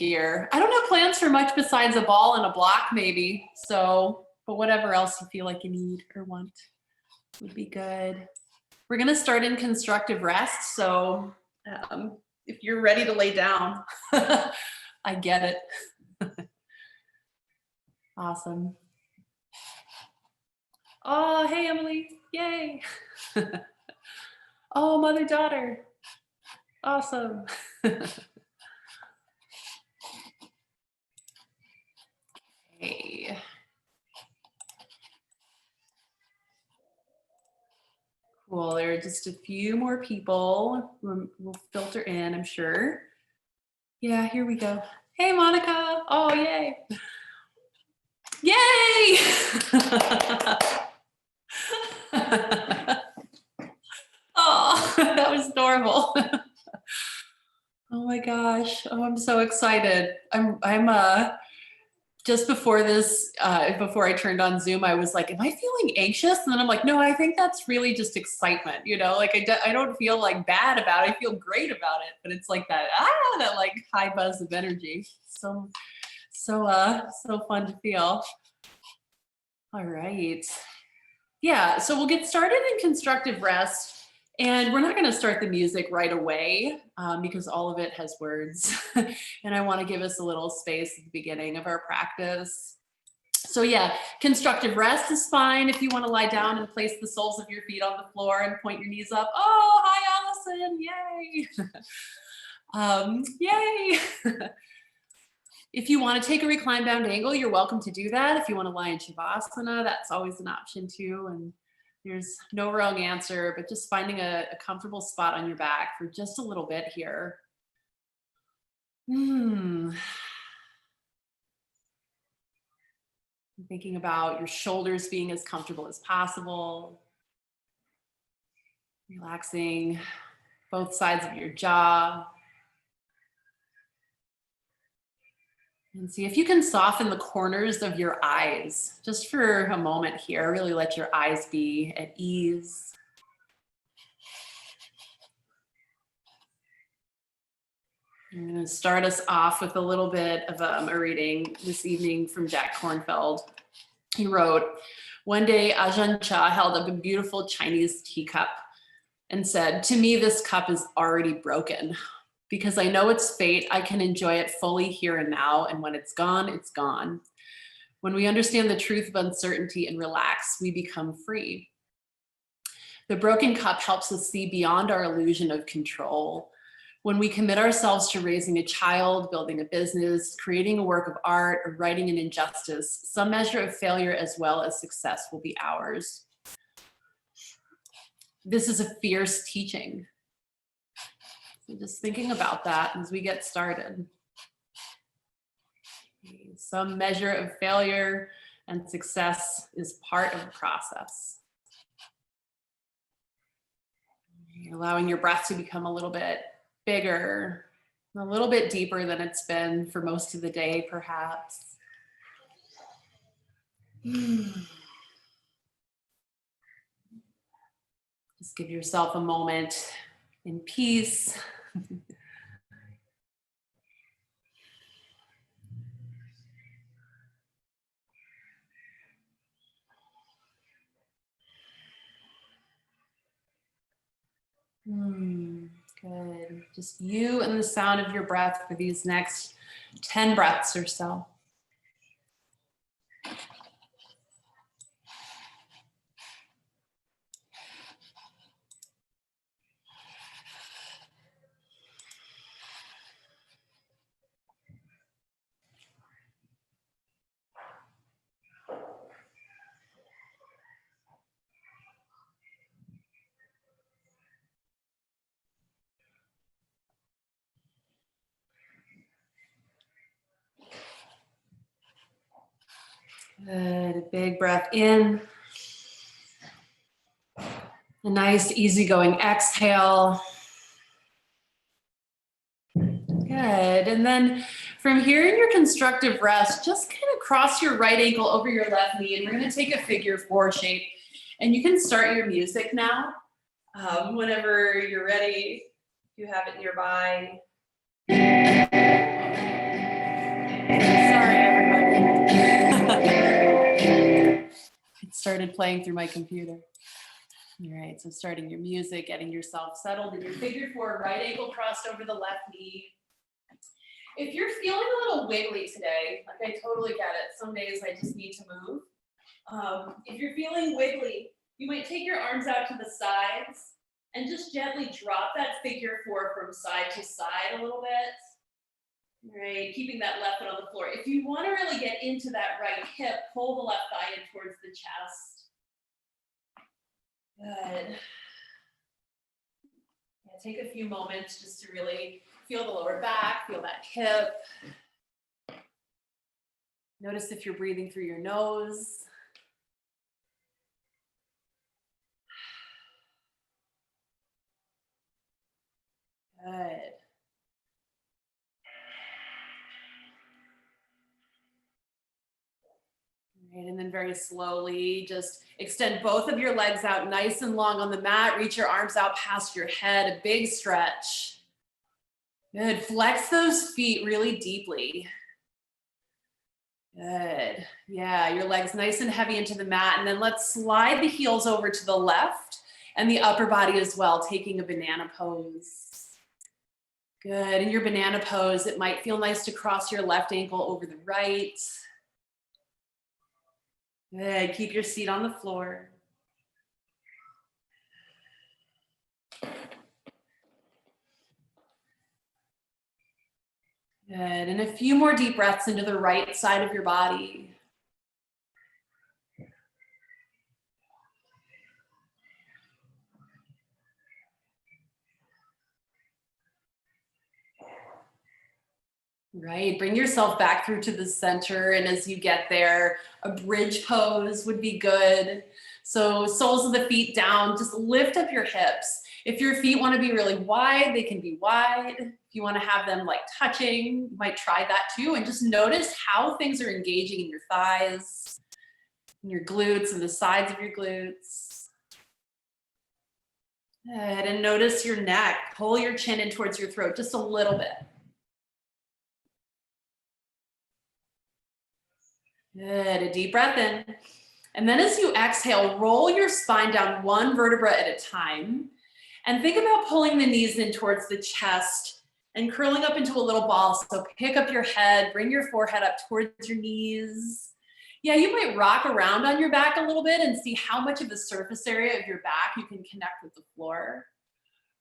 year. I don't have plans for much besides a ball and a block maybe. So, but whatever else you feel like you need or want would be good. We're gonna start in constructive rest. So if you're ready to lay down, I get it. Awesome. Oh, hey, Emily, yay. Oh, mother-daughter, awesome. Hey. Cool, there are just a few more people. We'll filter in, I'm sure. Yeah, here we go. Hey, Monica, oh, yay. Yay! Oh, that was adorable. Oh my gosh. Oh, I'm so excited. I'm just before this, before I turned on Zoom, I was like, am I feeling anxious? And then I'm like, no, I think that's really just excitement. You know, like I don't feel like bad about it. I feel great about it, but it's like that like high buzz of energy. So fun to feel. All right. Yeah, so we'll get started in constructive rest. And we're not going to start the music right away because all of it has words. And I want to give us a little space at the beginning of our practice. So yeah, constructive rest is fine if you want to lie down and place the soles of your feet on the floor and point your knees up. Oh, hi, Allison, yay. Yay. If you want to take a reclined bound angle, you're welcome to do that. If you want to lie in Shavasana, that's always an option too. And there's no wrong answer, but just finding a comfortable spot on your back for just a little bit here. Thinking about your shoulders being as comfortable as possible. Relaxing both sides of your jaw. And see if you can soften the corners of your eyes just for a moment here. Really let your eyes be at ease. I'm going to start us off with a little bit of a reading this evening from Jack Kornfield. He wrote, one day Ajahn Chah held up a beautiful Chinese teacup and said, to me, this cup is already broken. Because I know its fate, I can enjoy it fully here and now, and when it's gone, it's gone. When we understand the truth of uncertainty and relax, we become free. The broken cup helps us see beyond our illusion of control. When we commit ourselves to raising a child, building a business, creating a work of art, or righting an injustice, some measure of failure as well as success will be ours. This is a fierce teaching. So just thinking about that as we get started. Some measure of failure and success is part of the process. You're allowing your breath to become a little bit bigger, a little bit deeper than it's been for most of the day, perhaps. Just give yourself a moment in peace. Good. Just you and the sound of your breath for these next 10 breaths or so. Good, a big breath in. A nice easygoing exhale. Good, and then from here in your constructive rest, just kind of cross your right ankle over your left knee and we're gonna take a figure four shape. And you can start your music now, whenever you're ready, if you have it nearby. started playing through my computer. All right, so starting your music, getting yourself settled in your figure four, right ankle crossed over the left knee. If you're feeling a little wiggly today, like I totally get it. Some days I just need to move. If you're feeling wiggly, you might take your arms out to the sides and just gently drop that figure four from side to side a little bit. All right, keeping that left foot on the floor. If you want to really get into that right hip, pull the left thigh in towards the chest. Good. Yeah, take a few moments just to really feel the lower back, feel that hip. Notice if you're breathing through your nose. Good. Right, and then very slowly, just extend both of your legs out nice and long on the mat. Reach your arms out past your head, a big stretch. Good, flex those feet really deeply. Good, yeah, your legs nice and heavy into the mat, and then let's slide the heels over to the left and the upper body as well, taking a banana pose. Good, in your banana pose, it might feel nice to cross your left ankle over the right. Good, keep your seat on the floor. Good, and a few more deep breaths into the right side of your body. Right, bring yourself back through to the center, and as you get there, a bridge pose would be good. So soles of the feet down, just lift up your hips. If your feet want to be really wide, they can be wide. If you want to have them like touching, you might try that too, and just notice how things are engaging in your thighs, in your glutes, and the sides of your glutes. Good, and notice your neck. Pull your chin in towards your throat just a little bit. Good, a deep breath in. And then as you exhale, roll your spine down one vertebra at a time. And think about pulling the knees in towards the chest and curling up into a little ball. So pick up your head, bring your forehead up towards your knees. Yeah, you might rock around on your back a little bit and see how much of the surface area of your back you can connect with the floor.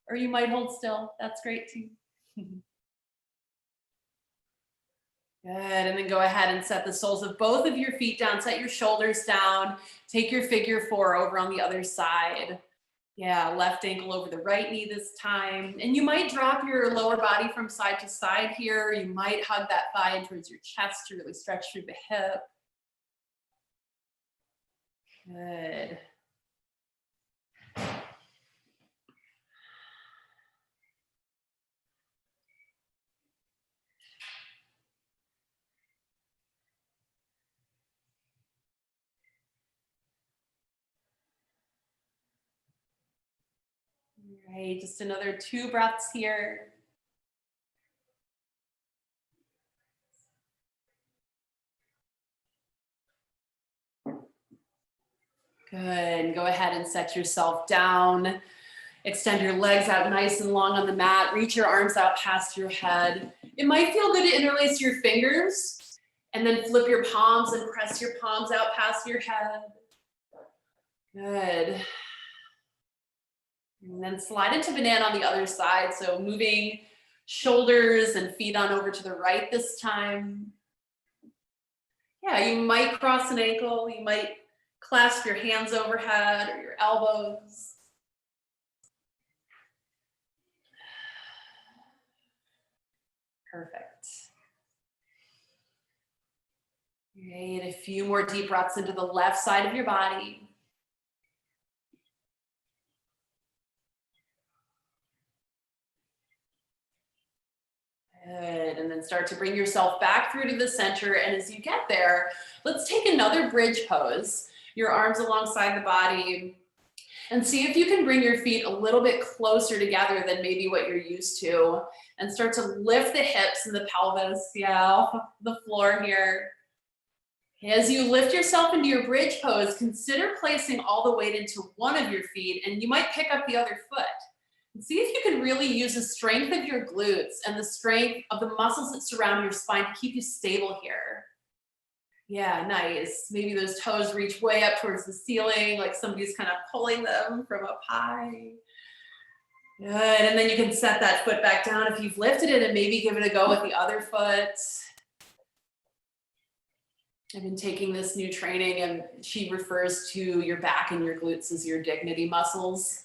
Or you might hold still. That's great too. Good, and then go ahead and set the soles of both of your feet down, set your shoulders down, take your figure four over on the other side. Yeah, left ankle over the right knee this time. And you might drop your lower body from side to side here. You might hug that thigh in towards your chest to really stretch through the hip. Good. All right, just another 2 breaths here. Good, go ahead and set yourself down. Extend your legs out nice and long on the mat. Reach your arms out past your head. It might feel good to interlace your fingers and then flip your palms and press your palms out past your head. Good. And then slide into banana on the other side. So moving shoulders and feet on over to the right this time. Yeah, you might cross an ankle. You might clasp your hands overhead or your elbows. Perfect. Great, a few more deep breaths into the left side of your body. Good, and then start to bring yourself back through to the center. And as you get there, let's take another bridge pose. Your arms alongside the body. And see if you can bring your feet a little bit closer together than maybe what you're used to. And start to lift the hips and the pelvis, yeah, off the floor here. As you lift yourself into your bridge pose, consider placing all the weight into one of your feet, and you might pick up the other foot. And see if you can really use the strength of your glutes and the strength of the muscles that surround your spine to keep you stable here. Yeah, nice. Maybe those toes reach way up towards the ceiling, like somebody's kind of pulling them from up high. Good, and then you can set that foot back down if you've lifted it and maybe give it a go with the other foot. I've been taking this new training and she refers to your back and your glutes as your dignity muscles.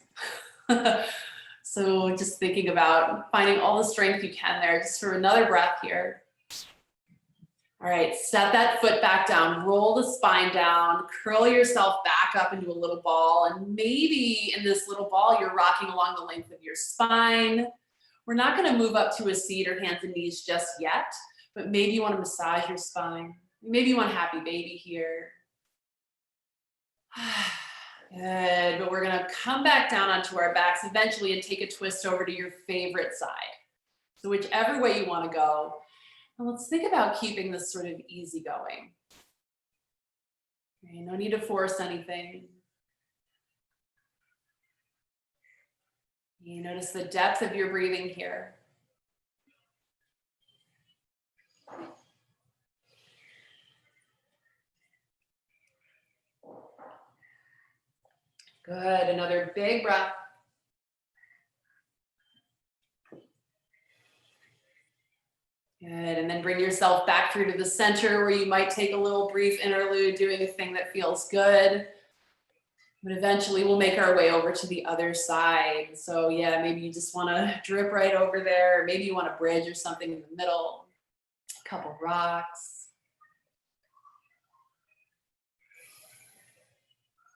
So just thinking about finding all the strength you can there, just for another breath here. All right, set that foot back down, roll the spine down, curl yourself back up into a little ball, and maybe in this little ball, you're rocking along the length of your spine. We're not gonna move up to a seat or hands and knees just yet, but maybe you wanna massage your spine. Maybe you want a happy baby here. Good, but we're gonna come back down onto our backs eventually and take a twist over to your favorite side. So whichever way you wanna go. And let's think about keeping this sort of easy going. Okay, no need to force anything. You notice the depth of your breathing here. Good, another big breath. Good, and then bring yourself back through to the center where you might take a little brief interlude doing a thing that feels good. But eventually we'll make our way over to the other side. So yeah, maybe you just wanna drip right over there. Maybe you want a bridge or something in the middle, a couple rocks.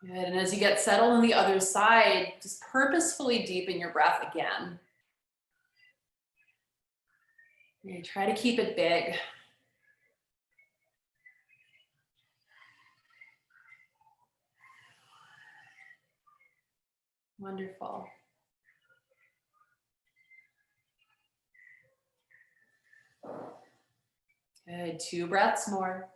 Good, and as you get settled on the other side, just purposefully deepen your breath again. Okay, try to keep it big. Wonderful. Good, 2 breaths more.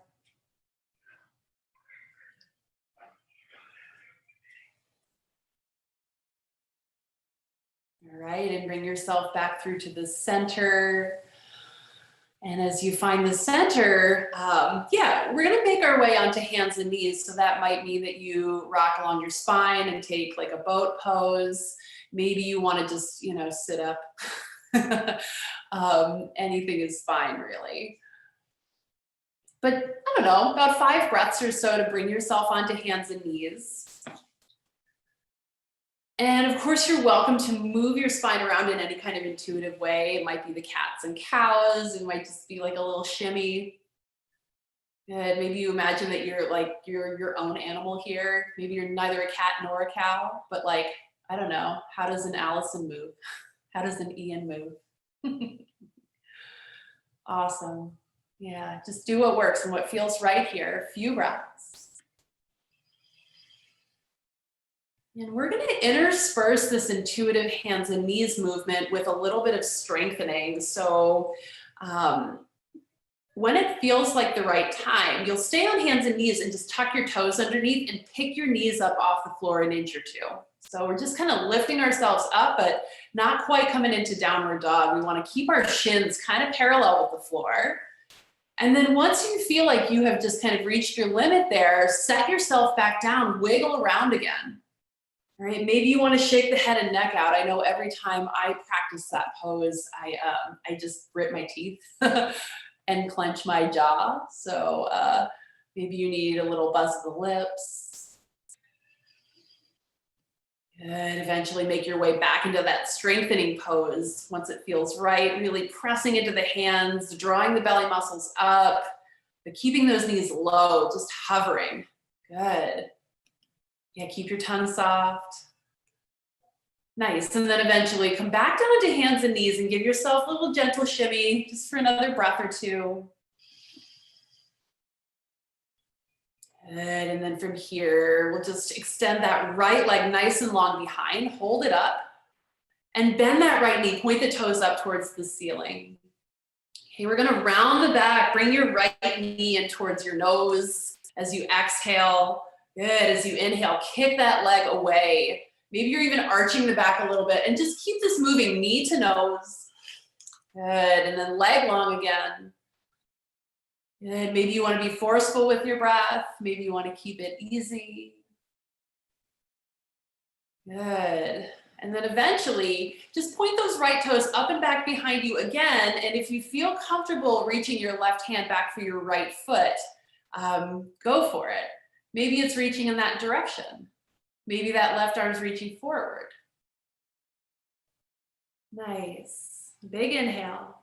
All right, and bring yourself back through to the center. And as you find the center, yeah, we're gonna make our way onto hands and knees. So that might mean that you rock along your spine and take like a boat pose. Maybe you wanna just, sit up. Anything is fine, really. But I don't know, about 5 breaths or so to bring yourself onto hands and knees. And of course, you're welcome to move your spine around in any kind of intuitive way. It might be the cats and cows. It might just be like a little shimmy. Good. Maybe you imagine that you're like your own animal here. Maybe you're neither a cat nor a cow, but like, I don't know. How does an Allison move? How does an Ian move? Awesome. Yeah, just do what works and what feels right here. A few breaths. And we're going to intersperse this intuitive hands and knees movement with a little bit of strengthening. So when it feels like the right time, you'll stay on hands and knees and just tuck your toes underneath and pick your knees up off the floor an inch or 2. So we're just kind of lifting ourselves up, but not quite coming into downward dog. We want to keep our shins kind of parallel with the floor. And then once you feel like you have just kind of reached your limit there, set yourself back down, wiggle around again. All right, maybe you want to shake the head and neck out. I know every time I practice that pose, I just grit my teeth and clench my jaw. So maybe you need a little buzz of the lips. Good. Eventually make your way back into that strengthening pose once it feels right. Really pressing into the hands, drawing the belly muscles up, but keeping those knees low, just hovering. Good. Yeah, keep your tongue soft. Nice, and then eventually come back down to hands and knees and give yourself a little gentle shimmy just for another breath or 2. Good, and then from here, we'll just extend that right leg nice and long behind, hold it up, and bend that right knee, point the toes up towards the ceiling. Okay, we're gonna round the back, bring your right knee in towards your nose as you exhale. Good, as you inhale, kick that leg away. Maybe you're even arching the back a little bit and just keep this moving, knee to nose. Good, and then leg long again. Good, maybe you wanna be forceful with your breath. Maybe you wanna keep it easy. Good. And then eventually, just point those right toes up and back behind you again. And if you feel comfortable reaching your left hand back for your right foot, go for it. Maybe it's reaching in that direction. Maybe that left arm's reaching forward. Nice. Big inhale.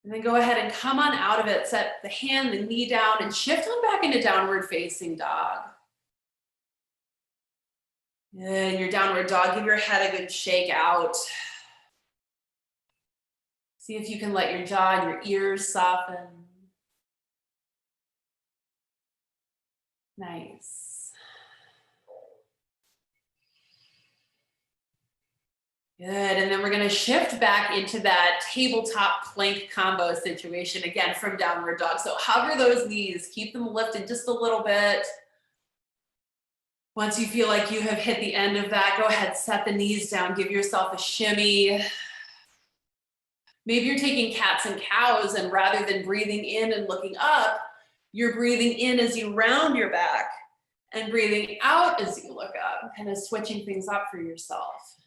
And then go ahead and come on out of it. Set the hand, the knee down, and shift on back into downward facing dog. In your downward dog, give your head a good shake out. See if you can let your jaw and your ears soften. Nice. Good, and then we're gonna shift back into that tabletop plank combo situation, again, from downward dog. So hover those knees, keep them lifted just a little bit. Once you feel like you have hit the end of that, go ahead, set the knees down, give yourself a shimmy. Maybe you're taking cats and cows, and rather than breathing in and looking up, you're breathing in as you round your back and breathing out as you look up, kind of switching things up for yourself.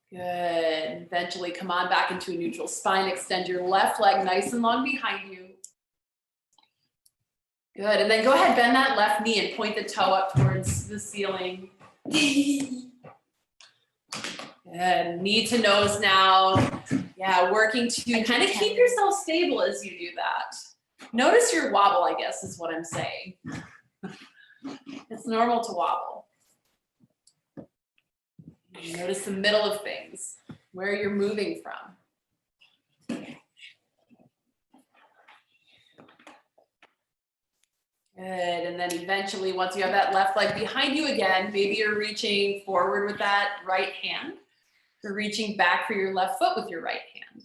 Good. Eventually come on back into a neutral spine. Extend your left leg nice and long behind you. Good, and then go ahead, bend that left knee and point the toe up towards the ceiling. Good, knee to nose now. Yeah, working to kind of keep yourself stable as you do that. Notice your wobble, I guess, is what I'm saying. It's normal to wobble. Notice the middle of things, where you're moving from. Good, and then eventually, once you have that left leg behind you again, maybe you're reaching forward with that right hand. You're reaching back for your left foot with your right hand.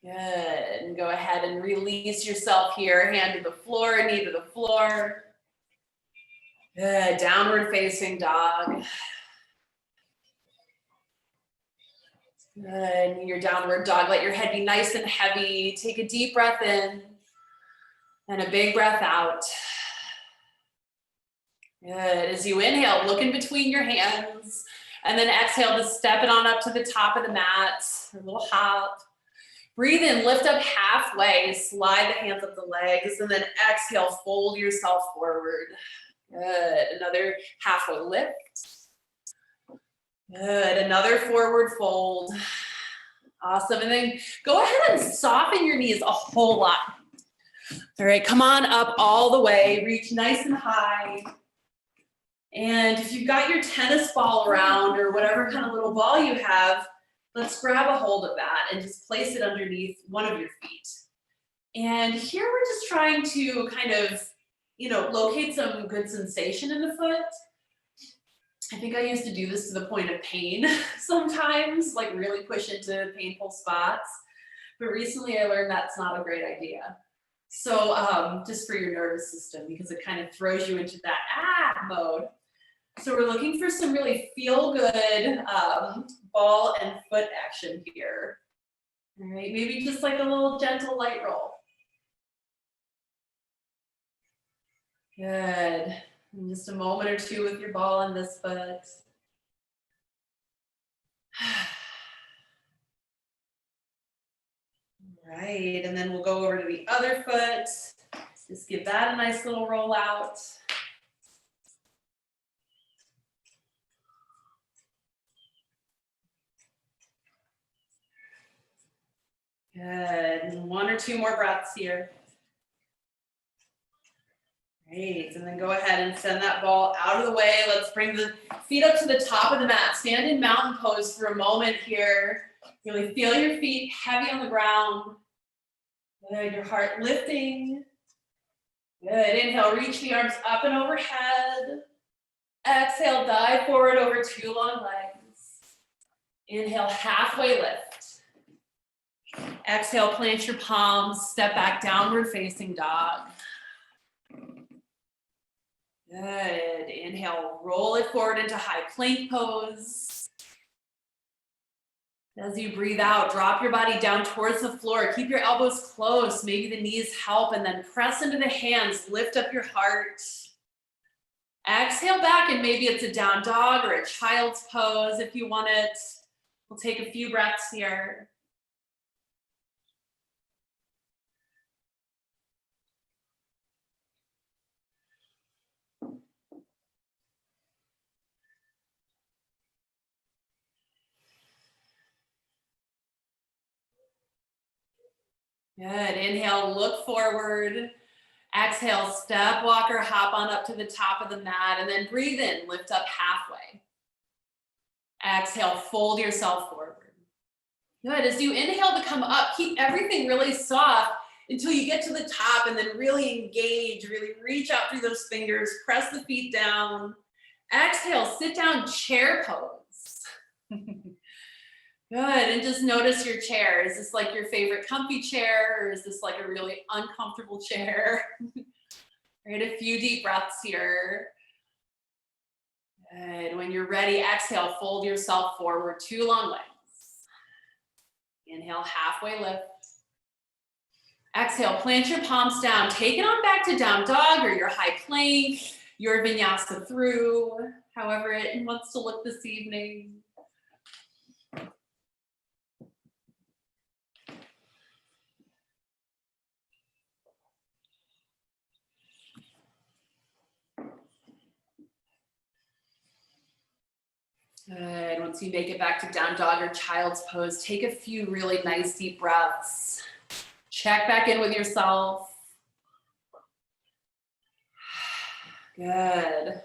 Good, and go ahead and release yourself here, hand to the floor, knee to the floor. Good, downward facing dog. Good, in your downward dog, let your head be nice and heavy. Take a deep breath in and a big breath out. Good, as you inhale, look in between your hands, and then exhale to step it on up to the top of the mat, a little hop. Breathe in, lift up halfway, slide the hands up the legs, and then exhale, fold yourself forward. Good, another halfway lift. Good, another forward fold. Awesome, and then go ahead and soften your knees a whole lot. All right, come on up all the way, reach nice and high. And if you've got your tennis ball around or whatever kind of little ball you have, let's grab a hold of that and just place it underneath one of your feet. And here we're just trying to kind of, locate some good sensation in the foot. I think I used to do this to the point of pain sometimes, like really push into painful spots. But recently I learned that's not a great idea. So just for your nervous system, because it kind of throws you into that mode. So we're looking for some really feel good ball and foot action here. All right, maybe just like a little gentle light roll. Good. And just a moment or two with your ball on this foot. Right, and then we'll go over to the other foot. Just give that a nice little roll out. Good, and one or two more breaths here. Great, and then go ahead and send that ball out of the way. Let's bring the feet up to the top of the mat. Stand in mountain pose for a moment here. Really feel your feet heavy on the ground. Good, your heart lifting. Good, inhale, reach the arms up and overhead. Exhale, dive forward over 2 long legs. Inhale, halfway lift. Exhale, plant your palms, step back, downward facing dog. Good, inhale, roll it forward into high plank pose. As you breathe out, drop your body down towards the floor. Keep your elbows close, maybe the knees help, and then press into the hands, lift up your heart. Exhale back, and maybe it's a down dog or a child's pose if you want it. We'll take a few breaths here. Good, inhale, look forward. Exhale, step, walk, or hop on up to the top of the mat, and then breathe in, lift up halfway. Exhale, fold yourself forward. Good, as you inhale to come up, keep everything really soft until you get to the top, and then really engage, really reach out through those fingers, press the feet down. Exhale, sit down, chair pose. Good, and just notice your chair. Is this like your favorite comfy chair, or is this like a really uncomfortable chair? Right, a few deep breaths here. Good, when you're ready, exhale, fold yourself forward, 2 long legs. Inhale, halfway lift. Exhale, plant your palms down. Take it on back to down dog or your high plank, your vinyasa through, however it wants to look this evening. Good, once you make it back to down dog or child's pose, take a few really nice deep breaths. Check back in with yourself. Good.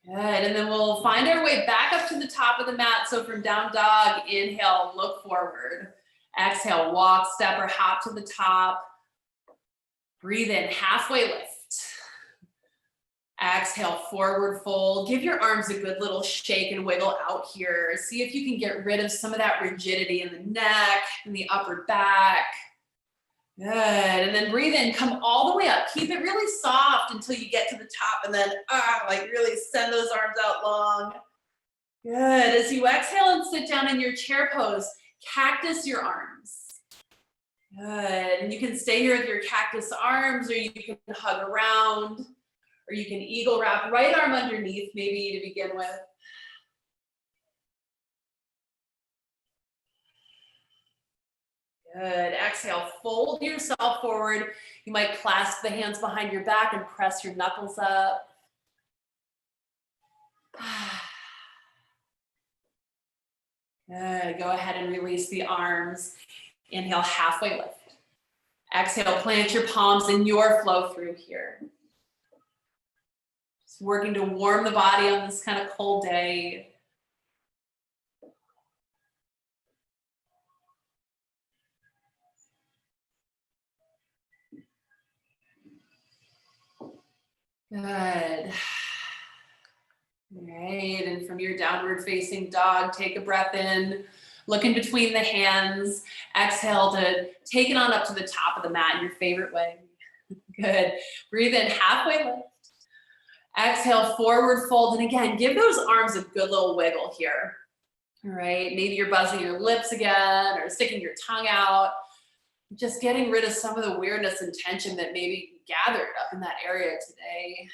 Good, and then we'll find our way back up to the top of the mat. So from down dog, inhale, look forward. Exhale, walk, step, or hop to the top. Breathe in, halfway lift. Exhale, forward fold. Give your arms a good little shake and wiggle out here. See if you can get rid of some of that rigidity in the neck and the upper back. Good, and then breathe in, come all the way up. Keep it really soft until you get to the top, and then like really send those arms out long. Good, as you exhale and sit down in your chair pose, cactus your arms. Good, and you can stay here with your cactus arms, or you can hug around, or you can eagle wrap, right arm underneath maybe to begin with. Good, exhale, fold yourself forward. You might clasp the hands behind your back and press your knuckles up. Good, go ahead and release the arms. Inhale, halfway lift. Exhale, plant your palms in your flow through here. Just working to warm the body on this kind of cold day. Good. All right, and from your downward facing dog, take a breath in, look in between the hands, exhale to take it on up to the top of the mat in your favorite way. Good, breathe in, halfway lift. Exhale, forward fold, and again, give those arms a good little wiggle here. All right, maybe you're buzzing your lips again or sticking your tongue out. Just getting rid of some of the weirdness and tension that maybe gathered up in that area today.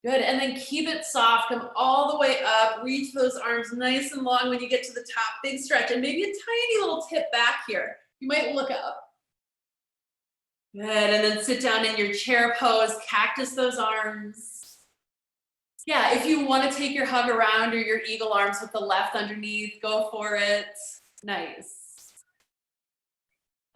Good, and then keep it soft, come all the way up, reach those arms nice and long when you get to the top, big stretch, and maybe a tiny little tip back here. You might look up. Good, and then sit down in your chair pose, cactus those arms. Yeah, if you want to take your hug around or your eagle arms with the left underneath, go for it. Nice.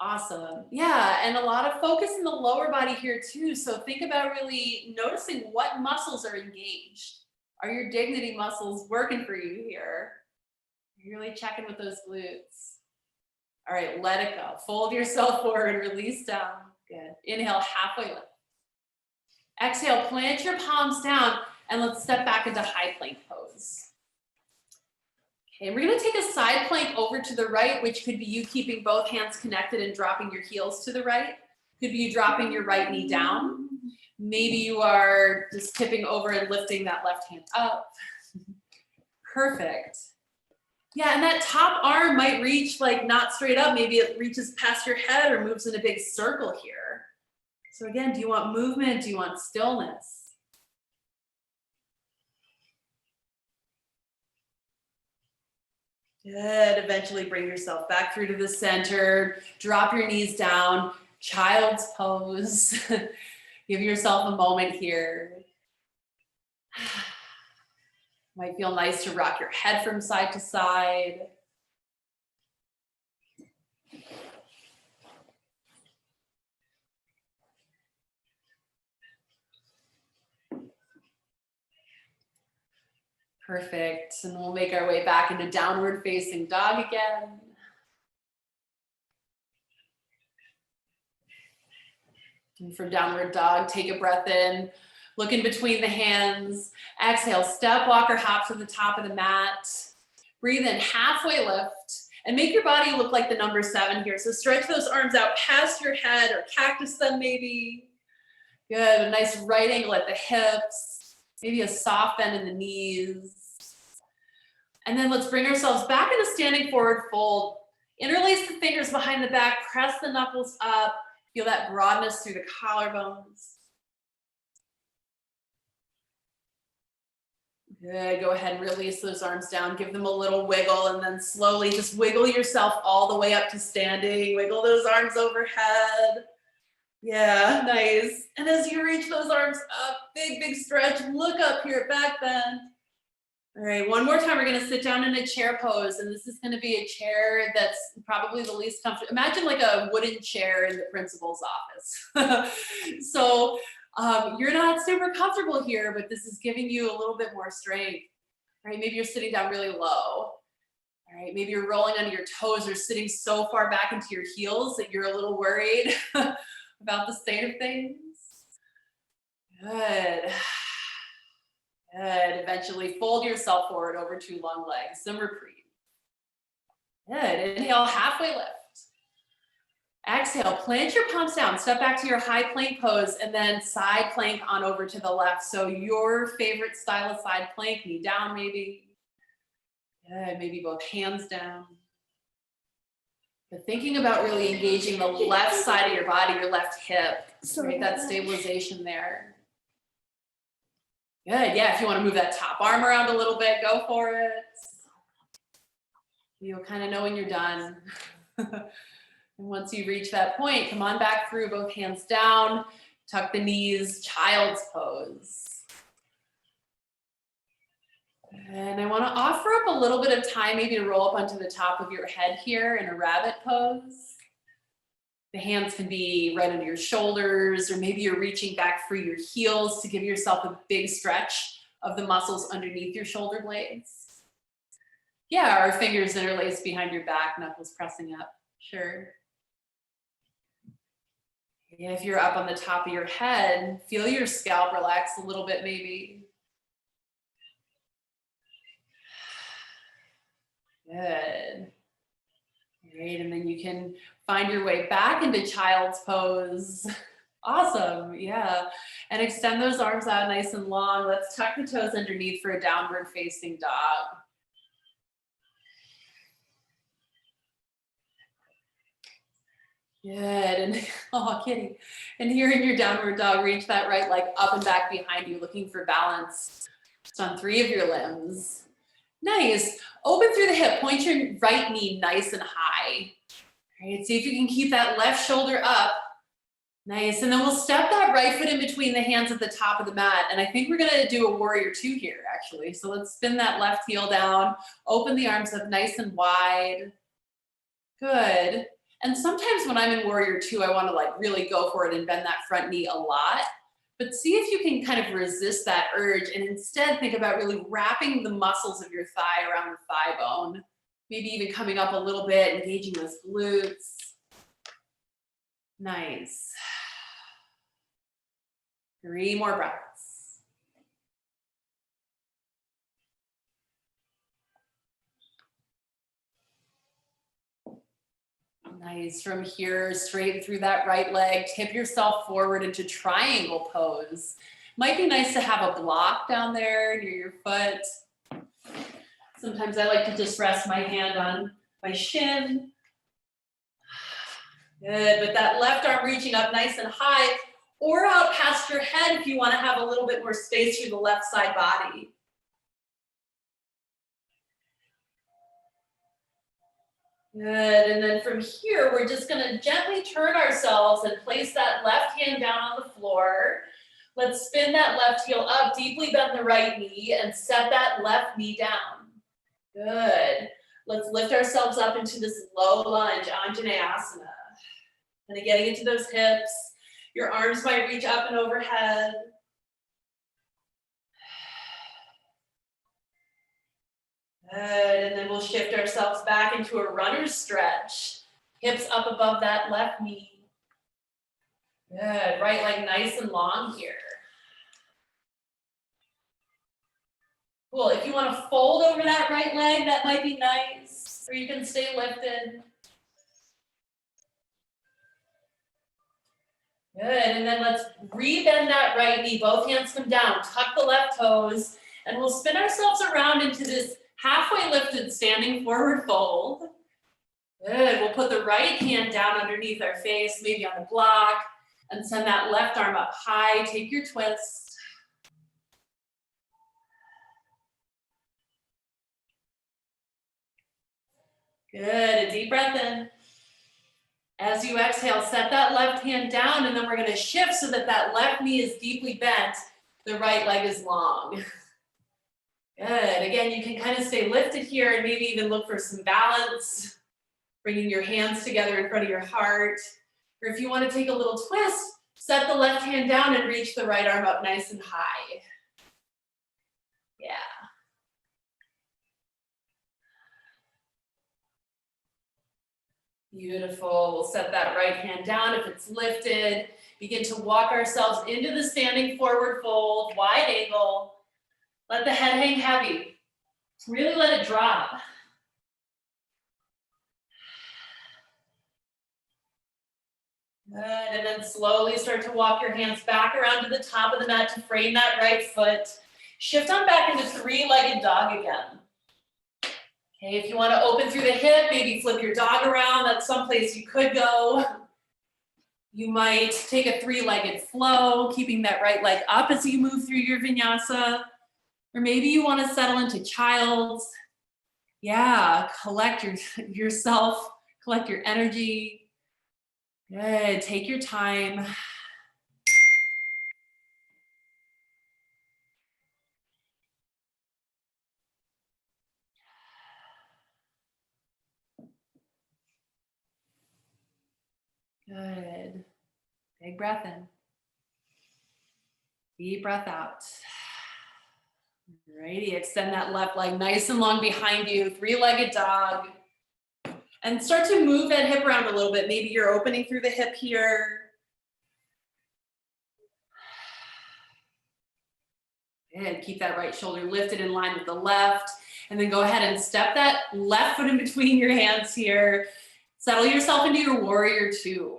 Awesome. Yeah, and a lot of focus in the lower body here too. So think about really noticing what muscles are engaged. Are your dignity muscles working for you here? You're really checking with those glutes. All right, let it go. Fold yourself forward, release down. Good. Inhale, halfway lift. Exhale, plant your palms down, and let's step back into high plank pose. Okay, we're gonna take a side plank over to the right, which could be you keeping both hands connected and dropping your heels to the right. Could be you dropping your right knee down. Maybe you are just tipping over and lifting that left hand up. Perfect. Yeah, and that top arm might reach like not straight up. Maybe it reaches past your head or moves in a big circle here. So again, do you want movement? Do you want stillness? Good. Eventually bring yourself back through to the center. Drop your knees down. Child's pose. Give yourself a moment here. Might feel nice to rock your head from side to side. Perfect. And we'll make our way back into downward facing dog again. And from downward dog, take a breath in, look in between the hands. Exhale, step, walk, or hop to the top of the mat. Breathe in, halfway lift, and make your body look like the number 7 here. So stretch those arms out past your head or cactus them maybe. Good, a nice right angle at the hips, maybe a soft bend in the knees. And then let's bring ourselves back into standing forward fold. Interlace the fingers behind the back, press the knuckles up, feel that broadness through the collarbones. Good, go ahead and release those arms down, give them a little wiggle, and then slowly just wiggle yourself all the way up to standing. Wiggle those arms overhead. Yeah, nice. And as you reach those arms up, big, big stretch, look up here at back bend. All right, one more time, we're gonna sit down in a chair pose, and this is gonna be a chair that's probably the least comfortable. Imagine like a wooden chair in the principal's office. So you're not super comfortable here, but this is giving you a little bit more strength. All right, maybe you're sitting down really low. All right, maybe you're rolling on your toes or sitting so far back into your heels that you're a little worried about the state of things. Good. Good. Eventually fold yourself forward over 2 long legs. Some reprieve. Good. Inhale, halfway lift. Exhale, plant your palms down. Step back to your high plank pose and then side plank on over to the left. So your favorite style of side plank, knee down maybe. Good. Maybe both hands down. But thinking about really engaging the left side of your body, your left hip. Right, that stabilization there. Good, yeah, if you want to move that top arm around a little bit, go for it. You'll kind of know when you're done. And once you reach that point, come on back through, both hands down, tuck the knees, child's pose. And I want to offer up a little bit of time, maybe to roll up onto the top of your head here in a rabbit pose. The hands can be right under your shoulders, or maybe you're reaching back through your heels to give yourself a big stretch of the muscles underneath your shoulder blades. Yeah, or fingers interlaced behind your back, knuckles pressing up. Sure. Yeah, if you're up on the top of your head, feel your scalp relax a little bit maybe. Good. Great, and then you can find your way back into child's pose. Awesome, yeah. And extend those arms out nice and long. Let's tuck the toes underneath for a downward facing dog. Good, and oh, kitty. And here in your downward dog, reach that right leg up and back behind you, looking for balance. Just on 3 of your limbs. Nice. Open through the hip. Point your right knee nice and high. All right, see if you can keep that left shoulder up. Nice. And then we'll step that right foot in between the hands at the top of the mat. And I think we're going to do a warrior 2 here, actually. So let's spin that left heel down. Open the arms up nice and wide. Good. And sometimes when I'm in warrior 2, I want to like really go for it and bend that front knee a lot. But see if you can kind of resist that urge and instead think about really wrapping the muscles of your thigh around the thigh bone. Maybe even coming up a little bit, engaging those glutes. Nice. 3 more breaths. Nice. From here, straighten through that right leg, tip yourself forward into triangle pose. Might be nice to have a block down there near your foot. Sometimes I like to just rest my hand on my shin. Good, with that left arm reaching up nice and high or out past your head if you want to have a little bit more space through the left side body. Good, and then from here, we're just gonna gently turn ourselves and place that left hand down on the floor. Let's spin that left heel up, deeply bend the right knee and set that left knee down. Good. Let's lift ourselves up into this low lunge, Anjaneyasana. And getting into those hips. Your arms might reach up and overhead. Good, and then we'll shift ourselves back into a runner's stretch. Hips up above that left knee. Good, right leg nice and long here. Cool, if you want to fold over that right leg, that might be nice, or you can stay lifted. Good, and then let's re-bend that right knee, both hands come down, tuck the left toes, and we'll spin ourselves around into this halfway lifted standing forward fold. Good, we'll put the right hand down underneath our face, maybe on the block, and send that left arm up high, take your twist. Good, a deep breath in. As you exhale, set that left hand down, and then we're gonna shift so that that left knee is deeply bent, the right leg is long. Good, again, you can kind of stay lifted here and maybe even look for some balance, bringing your hands together in front of your heart. Or if you wanna take a little twist, set the left hand down and reach the right arm up nice and high. Yeah. Beautiful, we'll set that right hand down if it's lifted. Begin to walk ourselves into the standing forward fold, wide angle. Let the head hang heavy. Really let it drop. Good, and then slowly start to walk your hands back around to the top of the mat to frame that right foot. Shift on back into three-legged dog again. Okay, if you want to open through the hip, maybe flip your dog around. That's someplace you could go. You might take a three-legged flow, keeping that right leg up as you move through your vinyasa. Or maybe you want to settle into child's. Yeah, collect yourself, collect your energy. Good, take your time. Good. Big breath in. Deep breath out. Alrighty, extend that left leg nice and long behind you, three-legged dog. And start to move that hip around a little bit. Maybe you're opening through the hip here. Good, keep that right shoulder lifted in line with the left. And then go ahead and step that left foot in between your hands here. Settle yourself into your warrior two.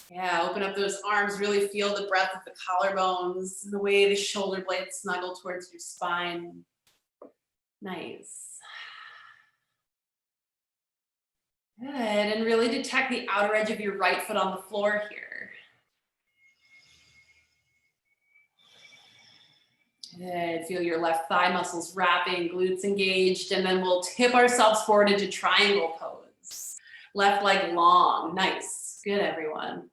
Yeah, open up those arms, really feel the breath of the collarbones, the way the shoulder blades snuggle towards your spine. Nice. Good, and really detect the outer edge of your right foot on the floor here. Good, feel your left thigh muscles wrapping, glutes engaged, and then we'll tip ourselves forward into triangle pose. Left leg long, nice. Good, everyone.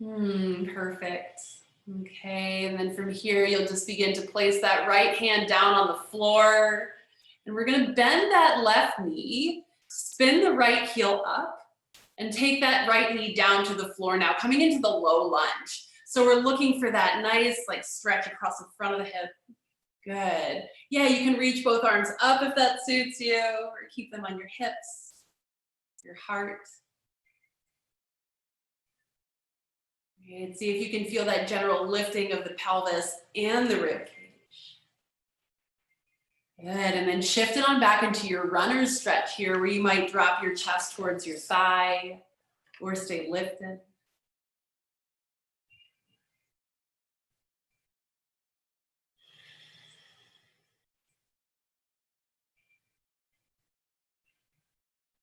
Perfect. Okay, and then from here, you'll just begin to place that right hand down on the floor. And we're gonna bend that left knee. Spin the right heel up and take that right knee down to the floor now, coming into the low lunge. So we're looking for that nice like stretch across the front of the hip. Good. Yeah, you can reach both arms up if that suits you, or keep them on your hips, your heart. And see if you can feel that general lifting of the pelvis and the rib cage. Good, and then shift it on back into your runner's stretch here, where you might drop your chest towards your thigh or stay lifted.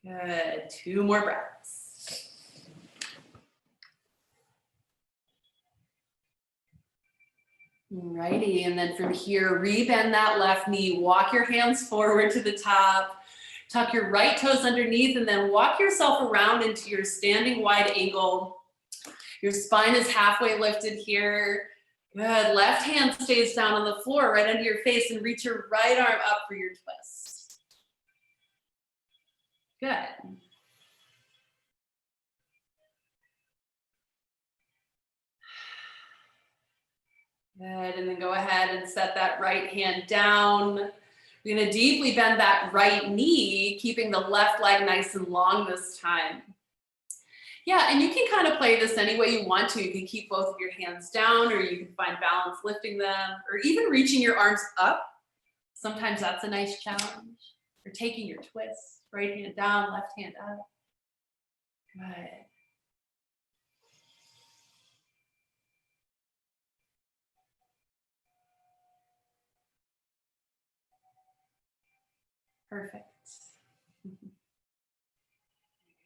Good, 2 more breaths. Alrighty, and then from here, rebend that left knee, walk your hands forward to the top, tuck your right toes underneath, and then walk yourself around into your standing wide angle. Your spine is halfway lifted here. Good, left hand stays down on the floor right under your face, and reach your right arm up for your twist. Good. Good, and then go ahead and set that right hand down. We're gonna deeply bend that right knee, keeping the left leg nice and long this time. Yeah, and you can kind of play this any way you want to. You can keep both of your hands down, or you can find balance lifting them, or even reaching your arms up. Sometimes that's a nice challenge. Or taking your twist, right hand down, left hand up. Good. Perfect.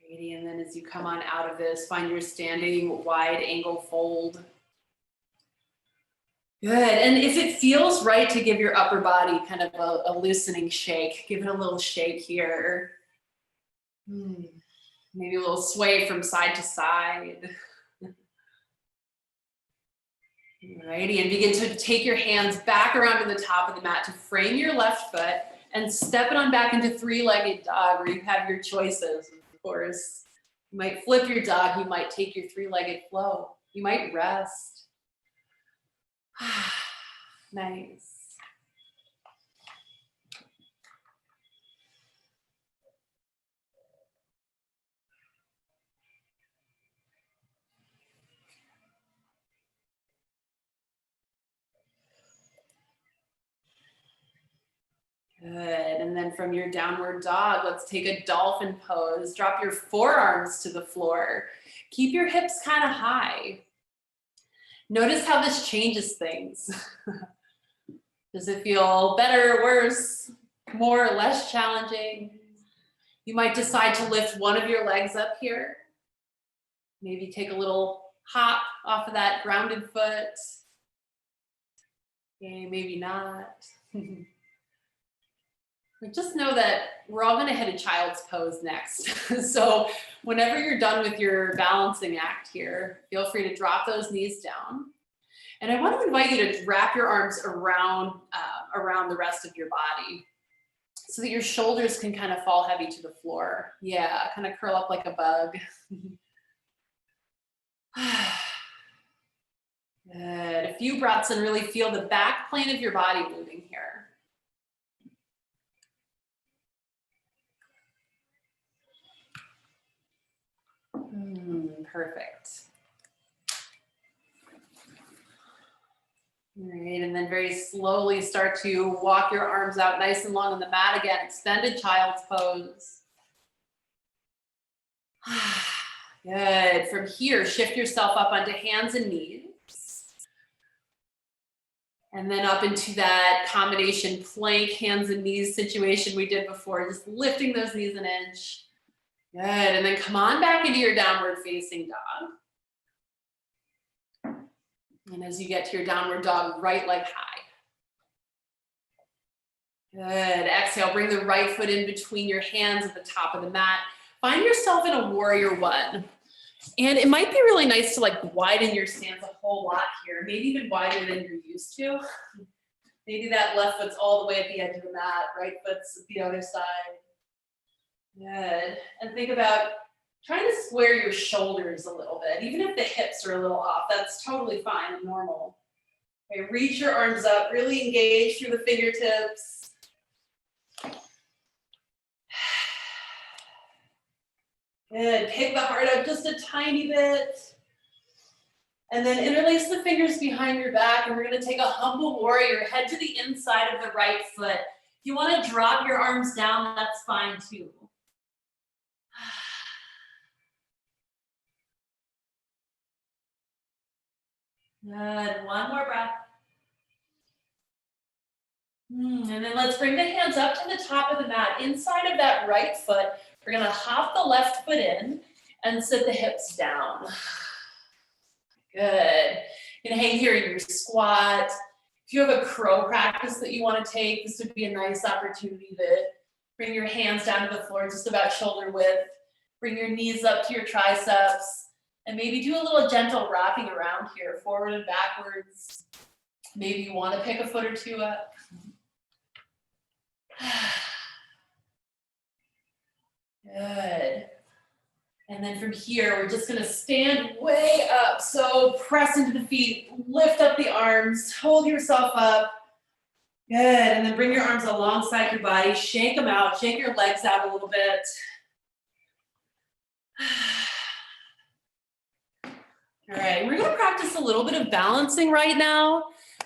Alrighty, and then as you come on out of this, find your standing wide angle fold. Good, and if it feels right to give your upper body kind of a loosening shake, give it a little shake here. Maybe a little sway from side to side. Alrighty, and begin to take your hands back around to the top of the mat to frame your left foot and step it on back into 3-legged dog, where you have your choices, of course. You might flip your dog, you might take your 3-legged flow, you might rest. Nice. Good, and then from your downward dog, let's take a dolphin pose. Drop your forearms to the floor. Keep your hips kind of high. Notice how this changes things. Does it feel better, worse, more or less challenging? You might decide to lift one of your legs up here. Maybe take a little hop off of that grounded foot. Okay, maybe not. But just know that we're all gonna hit a child's pose next. So whenever you're done with your balancing act here, feel free to drop those knees down. And I want to invite you to wrap your arms around the rest of your body so that your shoulders can kind of fall heavy to the floor. Yeah, kind of curl up like a bug. Good, a few breaths and really feel the back plane of your body moving here. Perfect. All right, and then very slowly start to walk your arms out nice and long on the mat again, extended child's pose. Good, from here, shift yourself up onto hands and knees. And then up into that combination plank, hands and knees situation we did before, just lifting those knees an inch. Good, and then come on back into your downward facing dog. And as you get to your downward dog, right leg high. Good, exhale, bring the right foot in between your hands at the top of the mat. Find yourself in a warrior one. And it might be really nice to like widen your stance a whole lot here, maybe even wider than you're used to. Maybe that left foot's all the way at the edge of the mat, right foot's at the other side. Good. And think about trying to square your shoulders a little bit, even if the hips are a little off. That's totally fine and normal. Okay, reach your arms up, really engage through the fingertips. Good. Pick the heart up just a tiny bit. And then interlace the fingers behind your back, and we're going to take a humble warrior, head to the inside of the right foot. If you want to drop your arms down, that's fine too. Good. One more breath. And then let's bring the hands up to the top of the mat. Inside of that right foot, we're going to hop the left foot in and sit the hips down. Good. You're going to hang here in your squat. If you have a crow practice that you want to take, this would be a nice opportunity to bring your hands down to the floor just about shoulder width. Bring your knees up to your triceps. And maybe do a little gentle rocking around here, forward and backwards. Maybe you want to pick a foot or two up. Good. And then from here, we're just going to stand way up. So press into the feet, lift up the arms, hold yourself up. Good. And then bring your arms alongside your body, shake them out, shake your legs out a little bit. All right, we're going to practice a little bit of balancing right now,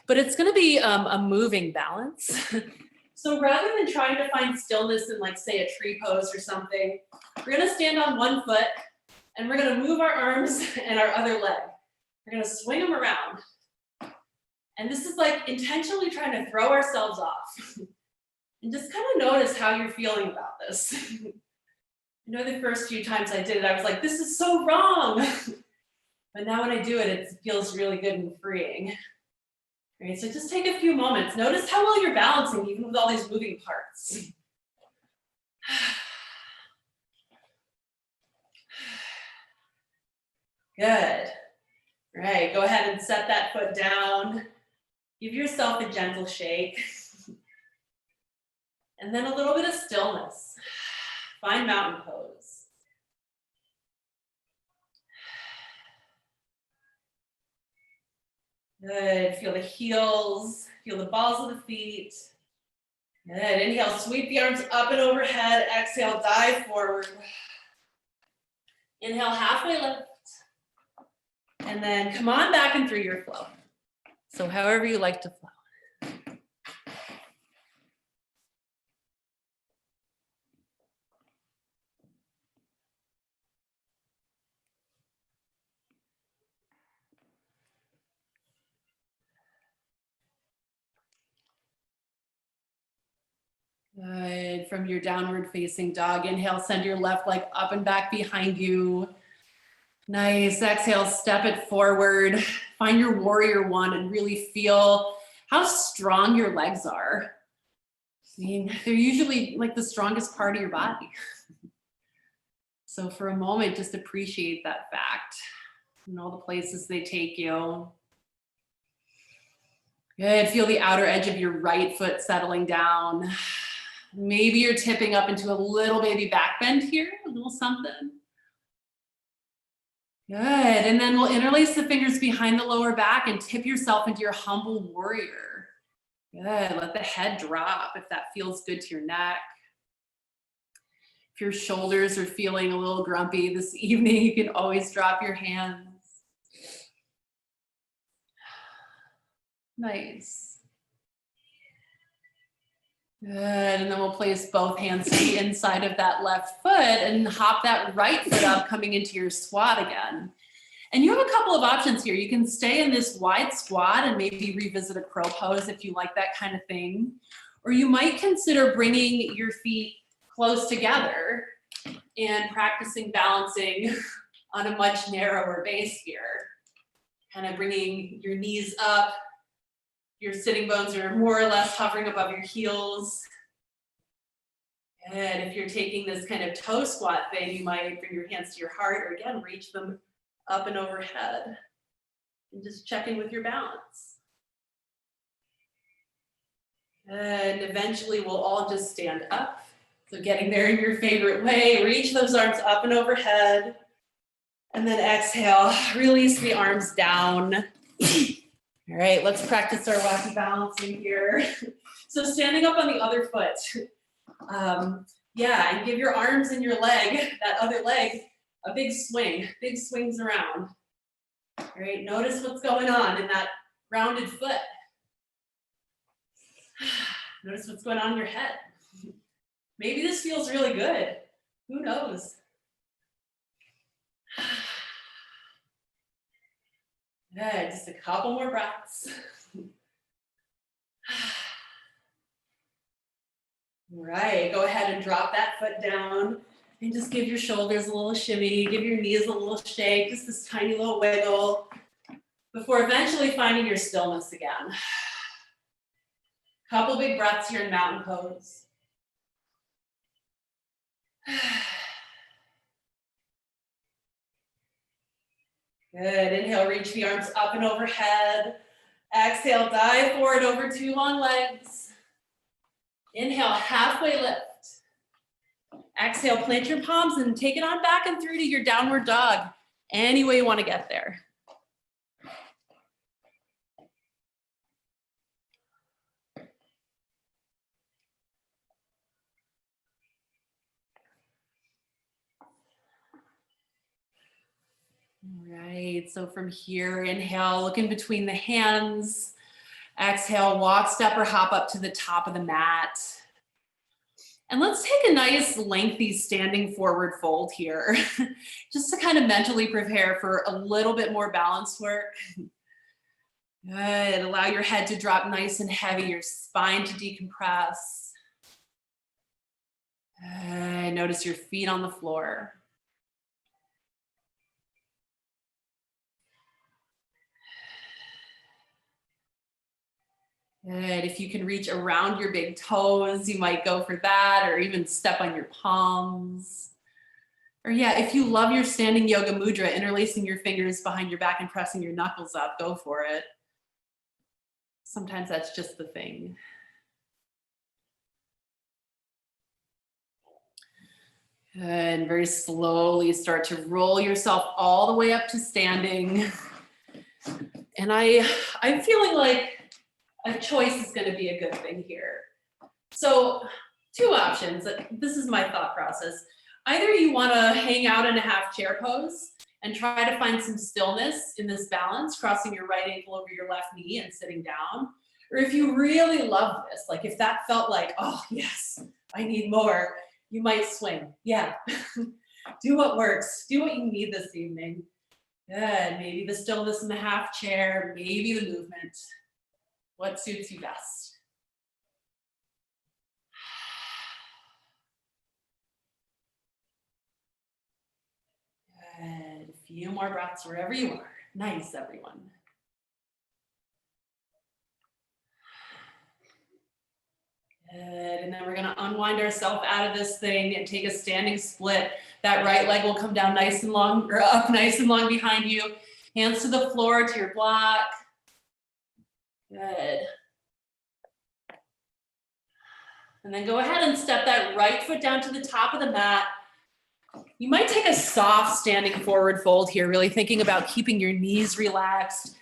but it's going to be a moving balance. So rather than trying to find stillness in, like, say, a tree pose or something, we're going to stand on one foot and we're going to move our arms and our other leg. We're going to swing them around. And this is like intentionally trying to throw ourselves off. And just kind of notice how you're feeling about this. I know the first few times I did it, I was like, this is so wrong. But now when I do it, it feels really good and freeing. All right, so just take a few moments. Notice how well you're balancing, even with all these moving parts. Good. All right, go ahead and set that foot down. Give yourself a gentle shake. And then a little bit of stillness. Find mountain pose. Good. Feel the heels, feel the balls of the feet. Good. Inhale, sweep the arms up and overhead. Exhale, dive forward. Inhale, halfway lift. And then come on back and through your flow. So however you like to flow. Good. From your downward facing dog, inhale, send your left leg up and back behind you. Nice. Exhale, step it forward. Find your warrior one and really feel how strong your legs are. I mean, they're usually like the strongest part of your body. So for a moment, just appreciate that fact and all the places they take you. Good. Feel the outer edge of your right foot settling down. Maybe you're tipping up into a little baby back bend here, a little something. Good. And then we'll interlace the fingers behind the lower back and tip yourself into your humble warrior. Good. Let the head drop if that feels good to your neck. If your shoulders are feeling a little grumpy this evening, you can always drop your hands. Nice. Good, and then we'll place both hands to the inside of that left foot and hop that right foot up, coming into your squat again. And you have a couple of options here. You can stay in this wide squat and maybe revisit a crow pose if you like that kind of thing. Or you might consider bringing your feet close together and practicing balancing on a much narrower base here. Kind of bringing your knees up. Your sitting bones are more or less hovering above your heels. And if you're taking this kind of toe squat thing, you might bring your hands to your heart or again, reach them up and overhead. And just check in with your balance. And eventually we'll all just stand up. So getting there in your favorite way, reach those arms up and overhead. And then exhale, release the arms down. All right, let's practice our wacky balancing here. So standing up on the other foot. Yeah, and give your arms and your leg, that other leg, a big swings around. All right, notice what's going on in that rounded foot. Notice what's going on in your head. Maybe this feels really good. Who knows? Good, just a couple more breaths. All right, go ahead and drop that foot down and just give your shoulders a little shimmy, give your knees a little shake, just this tiny little wiggle before eventually finding your stillness again. Couple big breaths here in mountain pose. Good, inhale, reach the arms up and overhead. Exhale, dive forward over two long legs. Inhale, halfway lift. Exhale, plant your palms and take it on back and through to your downward dog. Any way you want to get there. All right, so from here, inhale, look in between the hands. Exhale, walk, step, or hop up to the top of the mat. And let's take a nice lengthy standing forward fold here, just to kind of mentally prepare for a little bit more balance work. Good, allow your head to drop nice and heavy, your spine to decompress. Notice your feet on the floor. Good, if you can reach around your big toes, you might go for that, or even step on your palms. Or yeah, if you love your standing yoga mudra, interlacing your fingers behind your back and pressing your knuckles up, go for it. Sometimes that's just the thing. Good, and very slowly start to roll yourself all the way up to standing. And I'm feeling like a choice is going to be a good thing here. So two options. This is my thought process. Either you want to hang out in a half chair pose and try to find some stillness in this balance, crossing your right ankle over your left knee and sitting down. Or if you really love this, like if that felt like, oh yes, I need more, you might swing. Yeah, do what works. Do what you need this evening. Good, maybe the stillness in the half chair, maybe the movement. What suits you best? Good. A few more breaths wherever you are. Nice, everyone. Good. And then we're going to unwind ourselves out of this thing and take a standing split. That right leg will come down nice and long, or up nice and long behind you. Hands to the floor, to your block. Good. And then go ahead and step that right foot down to the top of the mat. You might take a soft standing forward fold here, really thinking about keeping your knees relaxed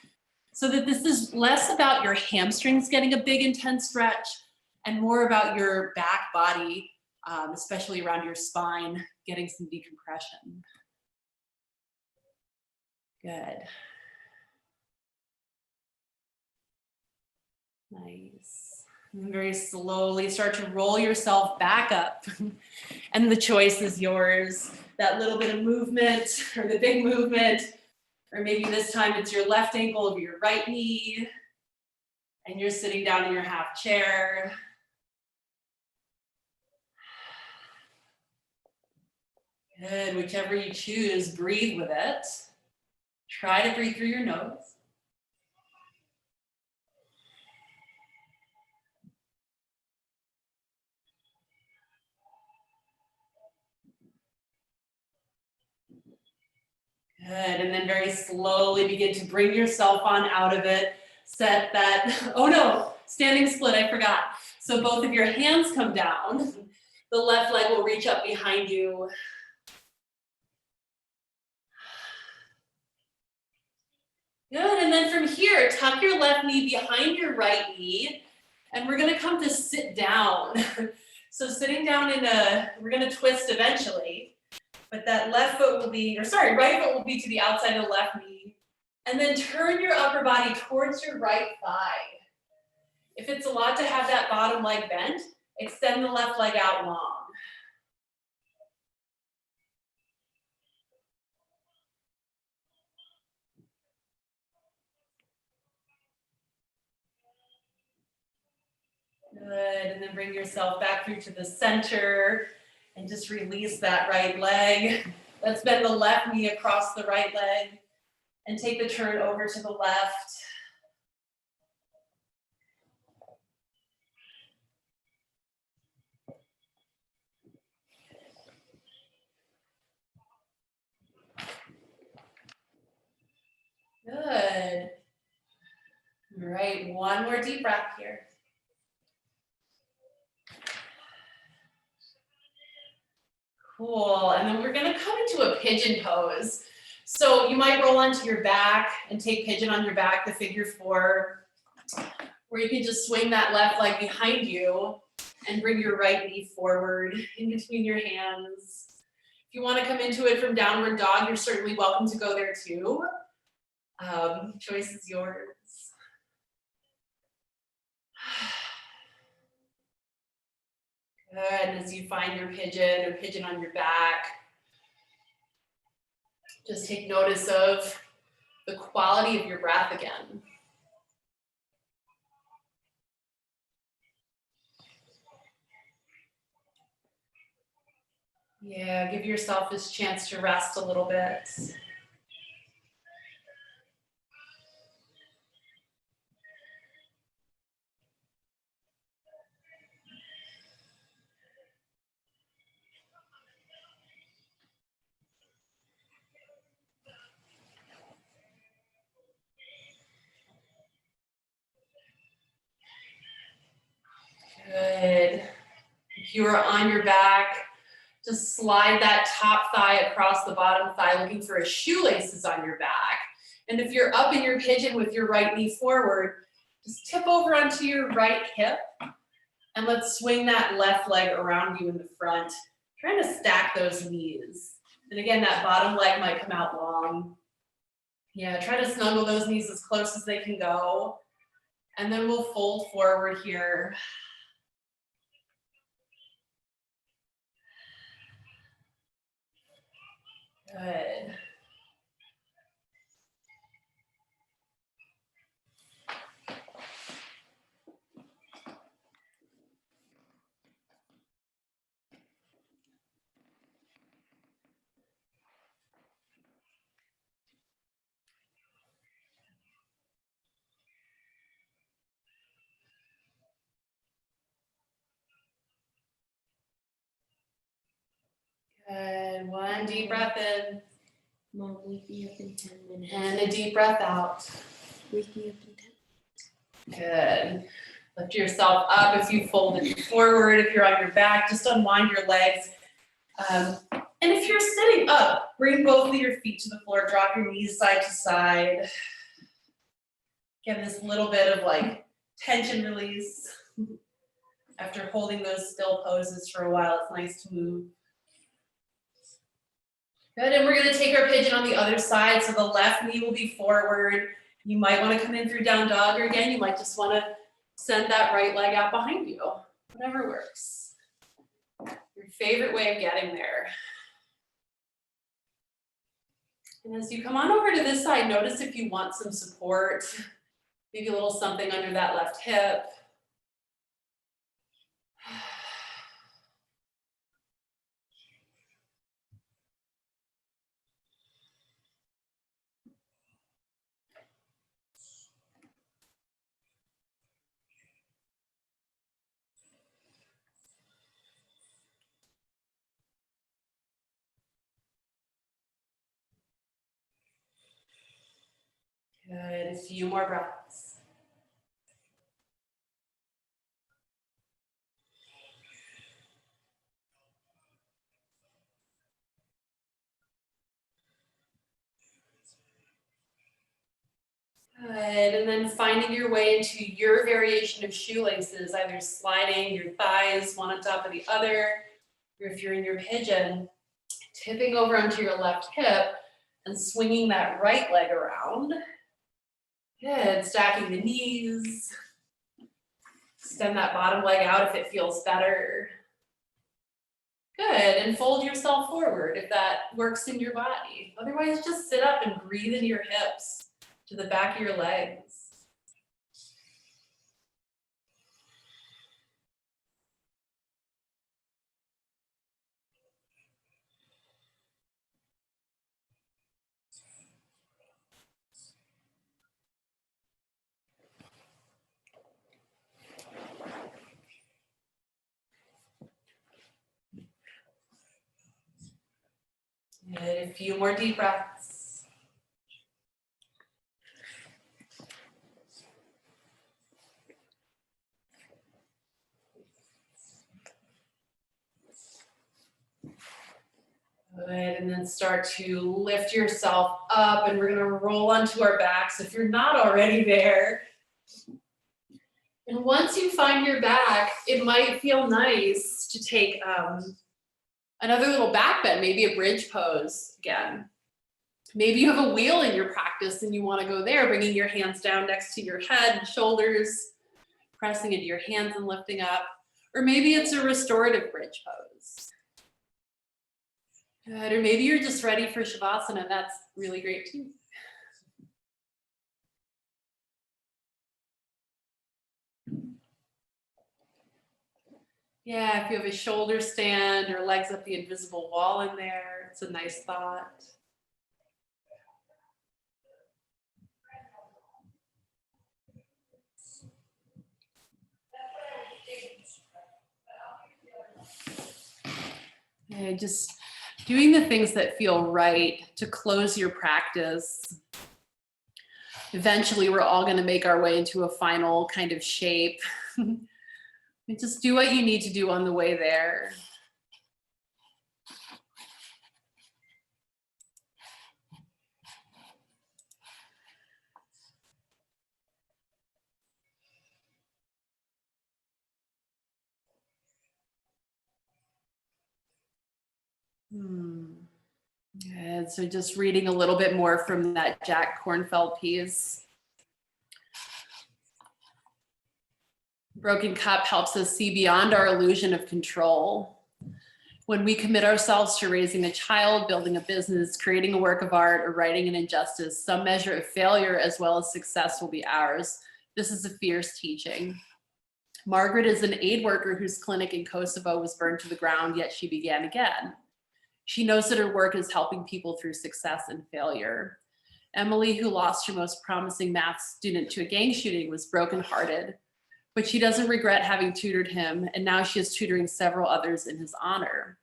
so that this is less about your hamstrings getting a big intense stretch and more about your back body, especially around your spine, getting some decompression. Good. Nice. And very slowly start to roll yourself back up. And the choice is yours. That little bit of movement or the big movement, or maybe this time it's your left ankle over your right knee and you're sitting down in your half chair. Good, whichever you choose, breathe with it. Try to breathe through your nose. Good, and then very slowly begin to bring yourself on out of it. Set that, oh no, standing split, I forgot. So both of your hands come down The left leg will reach up behind you. Good, and then from here, tuck your left knee behind your right knee, and we're gonna come to sit down. So sitting down we're gonna twist eventually, but that left foot will be, right foot will be to the outside of the left knee, and then turn your upper body towards your right thigh. If it's a lot to have that bottom leg bent, extend the left leg out long. Good, and then bring yourself back through to the center and just release that right leg. Let's bend the left knee across the right leg and take the turn over to the left. Good. All right, one more deep breath here. Cool, and then we're gonna come into a pigeon pose. So you might roll onto your back and take pigeon on your back, the figure 4, where you can just swing that left leg behind you and bring your right knee forward in between your hands. If you wanna come into it from downward dog, you're certainly welcome to go there too. Choice is yours. Good, and as you find your pigeon or pigeon on your back, just take notice of the quality of your breath again. Yeah, give yourself this chance to rest a little bit. Good. If you are on your back, just slide that top thigh across the bottom thigh, looking for a shoelaces on your back. And if you're up in your pigeon with your right knee forward, just tip over onto your right hip, and let's swing that left leg around you in the front, trying to stack those knees. And again, that bottom leg might come out long. Yeah, try to snuggle those knees as close as they can go. And then we'll fold forward here. Good. Good. One deep breath in. Mom, wake me up in 10 minutes. And a deep breath out. Wake me up in 10. Good. Lift yourself up if you fold it forward. If you're on your back, just unwind your legs. And if you're sitting up, bring both of your feet to the floor. Drop your knees side to side. Get this little bit of like tension release. After holding those still poses for a while, it's nice to move. Good, and we're gonna take our pigeon on the other side. So the left knee will be forward. You might wanna come in through down dog, or again, you might just wanna send that right leg out behind you. Whatever works. Your favorite way of getting there. And as you come on over to this side, notice if you want some support, maybe a little something under that left hip. Good, a few more breaths. And then finding your way into your variation of shoelaces, either sliding your thighs one on top of the other, or if you're in your pigeon, tipping over onto your left hip and swinging that right leg around. Good, stacking the knees. Extend that bottom leg out if it feels better. Good, and fold yourself forward if that works in your body. Otherwise, just sit up and breathe into your hips to the back of your legs. Good, a few more deep breaths. Good, and then start to lift yourself up, and we're gonna roll onto our backs if you're not already there. And once you find your back, it might feel nice to take another little back bend, maybe a bridge pose again. Maybe you have a wheel in your practice and you want to go there, bringing your hands down next to your head and shoulders, pressing into your hands and lifting up. Or maybe it's a restorative bridge pose. Good. Or maybe you're just ready for Shavasana. That's really great too. Yeah, if you have a shoulder stand or legs up the invisible wall in there, it's a nice thought. Yeah, just doing the things that feel right to close your practice. Eventually, we're all going to make our way into a final kind of shape. And just do what you need to do on the way there. Good. So just reading a little bit more from that Jack Kornfield piece. Broken Cup helps us see beyond our illusion of control. When we commit ourselves to raising a child, building a business, creating a work of art, or writing an injustice, some measure of failure as well as success will be ours. This is a fierce teaching. Margaret is an aid worker whose clinic in Kosovo was burned to the ground, yet she began again. She knows that her work is helping people through success and failure. Emily, who lost her most promising math student to a gang shooting, was brokenhearted, but she doesn't regret having tutored him, and now she is tutoring several others in his honor.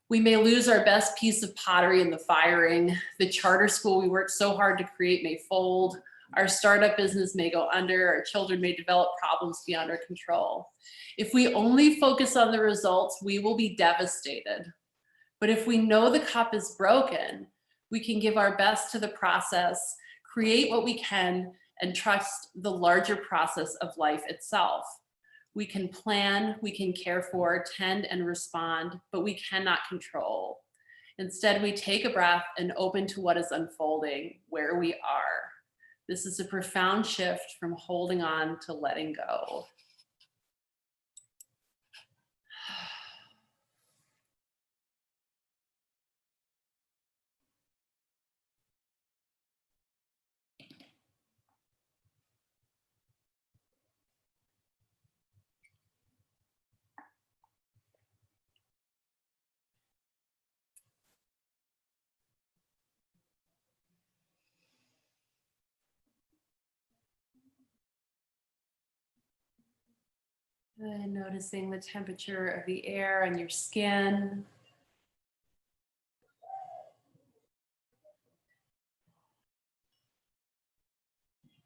We may lose our best piece of pottery in the firing. The charter school we worked so hard to create may fold. Our startup business may go under. Our children may develop problems beyond our control. If we only focus on the results, we will be devastated. But if we know the cup is broken, we can give our best to the process, create what we can, and trust the larger process of life itself. We can plan, we can care for, tend, and respond, but we cannot control. Instead, we take a breath and open to what is unfolding where we are. This is a profound shift from holding on to letting go. And noticing the temperature of the air on your skin.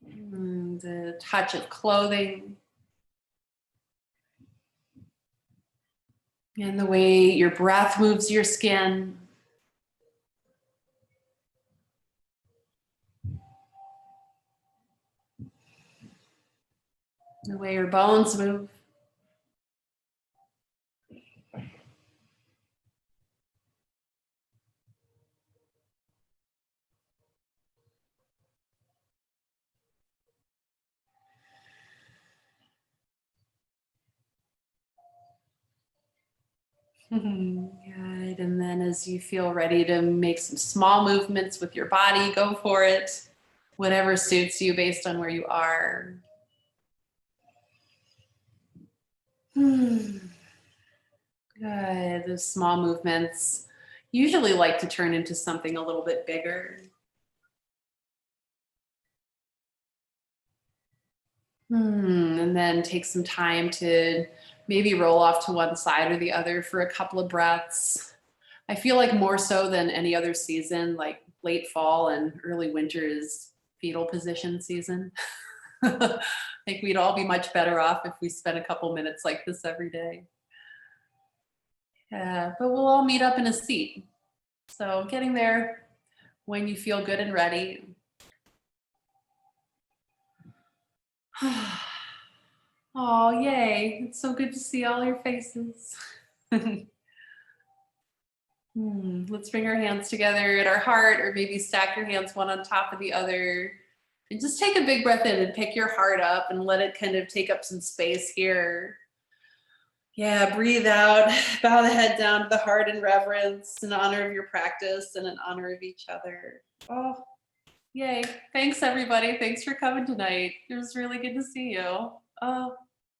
The touch of clothing. And the way your breath moves your skin. The way your bones move. Good. And then as you feel ready to make some small movements with your body, go for it. Whatever suits you based on where you are. Good. Those small movements usually like to turn into something a little bit bigger. And then take some time to maybe roll off to one side or the other for a couple of breaths. I feel like more so than any other season, like late fall and early winter is fetal position season. I think we'd all be much better off if we spent a couple minutes like this every day. Yeah, but we'll all meet up in a seat. So getting there when you feel good and ready. Oh, yay. It's so good to see all your faces. Let's bring our hands together at our heart, or maybe stack your hands one on top of the other. And just take a big breath in and pick your heart up and let it kind of take up some space here. Yeah, breathe out, bow the head down to the heart in reverence in honor of your practice and in honor of each other. Oh, yay. Thanks, everybody. Thanks for coming tonight. It was really good to see you. Oh.